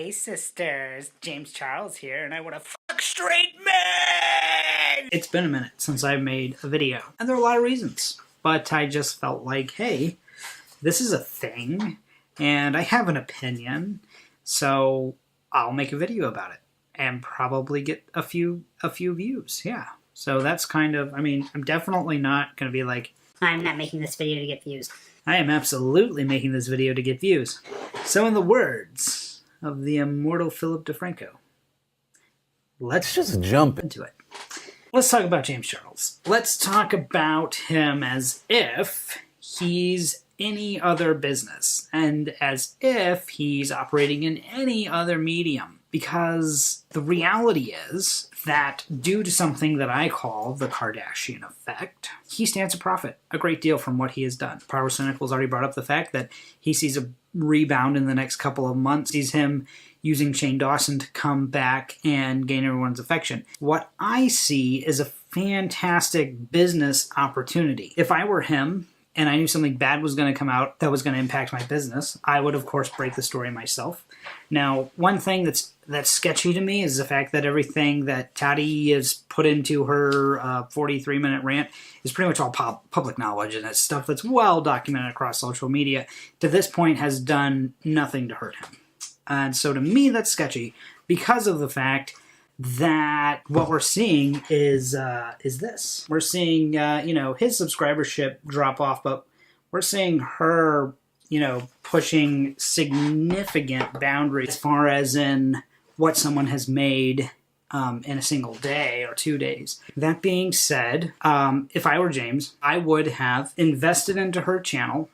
Hey sisters, James Charles here, and I want to fuck straight men! It's been a minute since I made a video, and there are a lot of reasons. But I just felt like, hey, this is a thing, and I have an opinion, so I'll make a video about it, and probably get a few views, yeah. So that's kind of, I'm definitely not going to be like, I'm not making this video to get views. I am absolutely making this video to get views. So in the words of the immortal Philip DeFranco, let's just jump into it. Let's talk about James Charles. Let's talk about him as if he's any other business, and as if he's operating in any other medium. Because the reality is that due to something that I call the Kardashian effect, he stands to profit a great deal from what he has done. Power Cynical's already brought up the fact that he sees a rebound in the next couple of months. Sees him using Shane Dawson to come back and gain everyone's affection. What I see is a fantastic business opportunity. If I were him, and I knew something bad was going to come out that was going to impact my business, I would, of course, break the story myself. Now, one thing that's sketchy to me is the fact that everything that Tati has put into her 43-minute rant is pretty much all public knowledge, and it's stuff that's well documented across social media. To this point, has done nothing to hurt him. And so to me, that's sketchy because of the fact that what we're seeing is this. We're seeing, his subscribership drop off, but we're seeing her, pushing significant boundaries as far as in what someone has made in a single day or 2 days. That being said, if I were James, I would have invested into her channel,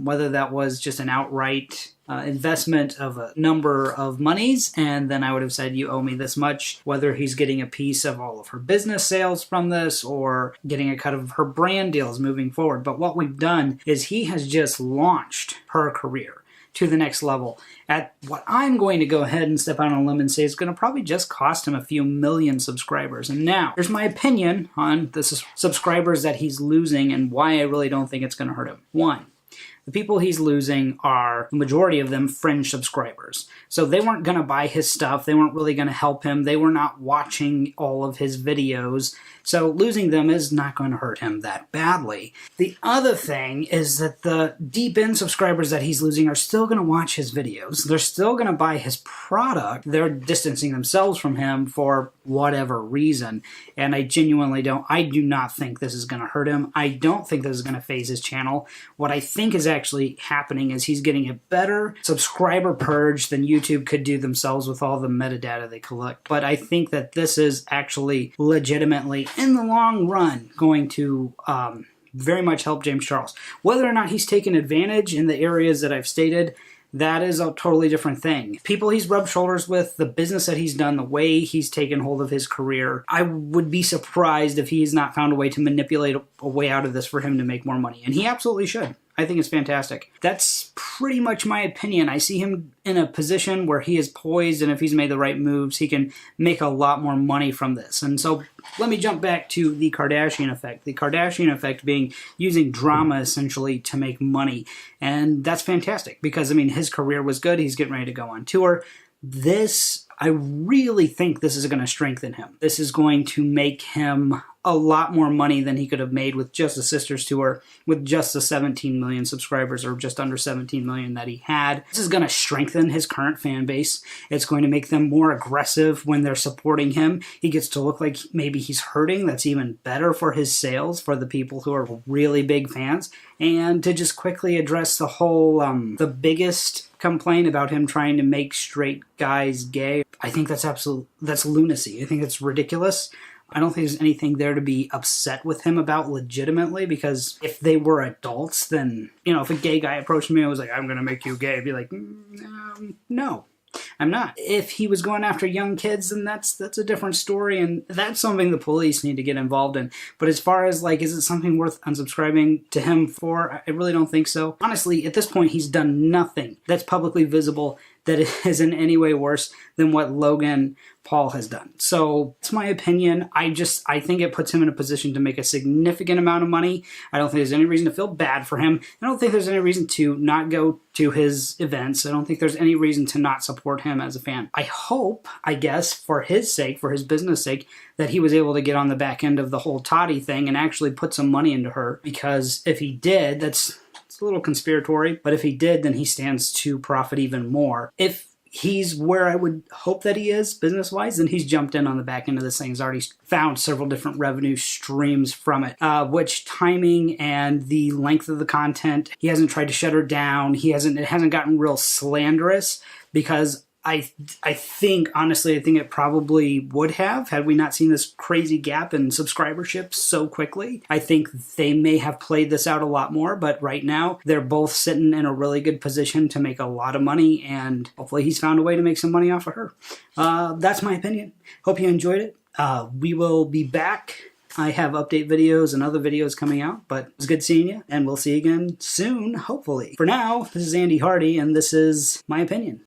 whether that was just an outright investment of a number of monies, and then I would have said, you owe me this much, whether he's getting a piece of all of her business sales from this or getting a cut of her brand deals moving forward. But what we've done is he has just launched her career to the next level at what I'm going to go ahead and step out on a limb and say is going to probably just cost him a few million subscribers. And now, here's my opinion on the subscribers that he's losing and why I really don't think it's going to hurt him. One, the people he's losing are, the majority of them, fringe subscribers. So they weren't going to buy his stuff. They weren't really going to help him. They were not watching all of his videos. So losing them is not going to hurt him that badly. The other thing is that the deep-in subscribers that he's losing are still going to watch his videos. They're still going to buy his product. They're distancing themselves from him for whatever reason. And I genuinely do not think this is going to hurt him. I don't think this is going to phase his channel. What I think is actually happening is he's getting a better subscriber purge than YouTube could do themselves with all the metadata they collect. But I think that this is actually legitimately, in the long run, going to very much help James Charles. Whether or not he's taken advantage in the areas that I've stated, that is a totally different thing. People he's rubbed shoulders with, the business that he's done, the way he's taken hold of his career, I would be surprised if he's not found a way to manipulate a way out of this for him to make more money. And he absolutely should. I think it's fantastic. That's pretty much my opinion. I see him in a position where he is poised, and if he's made the right moves, he can make a lot more money from this. And so let me jump back to the Kardashian effect. The Kardashian effect being using drama essentially to make money. And that's fantastic because, his career was good. He's getting ready to go on tour. I really think this is going to strengthen him. This is going to make him a lot more money than he could have made with just the Sisters Tour, with just the 17 million subscribers, or just under 17 million that he had. This is going to strengthen his current fan base. It's going to make them more aggressive when they're supporting him. He gets to look like maybe he's hurting. That's even better for his sales, for the people who are really big fans. And to just quickly address the whole, the biggest complaint about him trying to make straight guys gay, I think that's lunacy. I think it's ridiculous. I don't think there's anything there to be upset with him about legitimately, because if they were adults, then, if a gay guy approached me and was like, I'm going to make you gay, I'd be like, no, I'm not. If he was going after young kids, then that's a different story, and that's something the police need to get involved in. But as far as, is it something worth unsubscribing to him for? I really don't think so. Honestly, at this point, he's done nothing that's publicly visible that is in any way worse than what Logan Paul has done. So it's my opinion. I think it puts him in a position to make a significant amount of money. I don't think there's any reason to feel bad for him. I don't think there's any reason to not go to his events. I don't think there's any reason to not support him as a fan. I hope, I guess, for his sake, for his business sake, that he was able to get on the back end of the whole Tati thing and actually put some money into her. Because if he did, it's a little conspiratory, but if he did, then he stands to profit even more. If he's where I would hope that he is business-wise, then he's jumped in on the back end of this thing. He's already found several different revenue streams from it, which timing and the length of the content, he hasn't tried to shut her down. It hasn't gotten real slanderous, because I think, honestly, I think it probably would have, had we not seen this crazy gap in subscribership so quickly. I think they may have played this out a lot more, but right now they're both sitting in a really good position to make a lot of money, and hopefully he's found a way to make some money off of her. That's my opinion. Hope you enjoyed it. We will be back. I have update videos and other videos coming out, but it's good seeing you, and we'll see you again soon, hopefully. For now, this is Andy Hardy, and this is my opinion.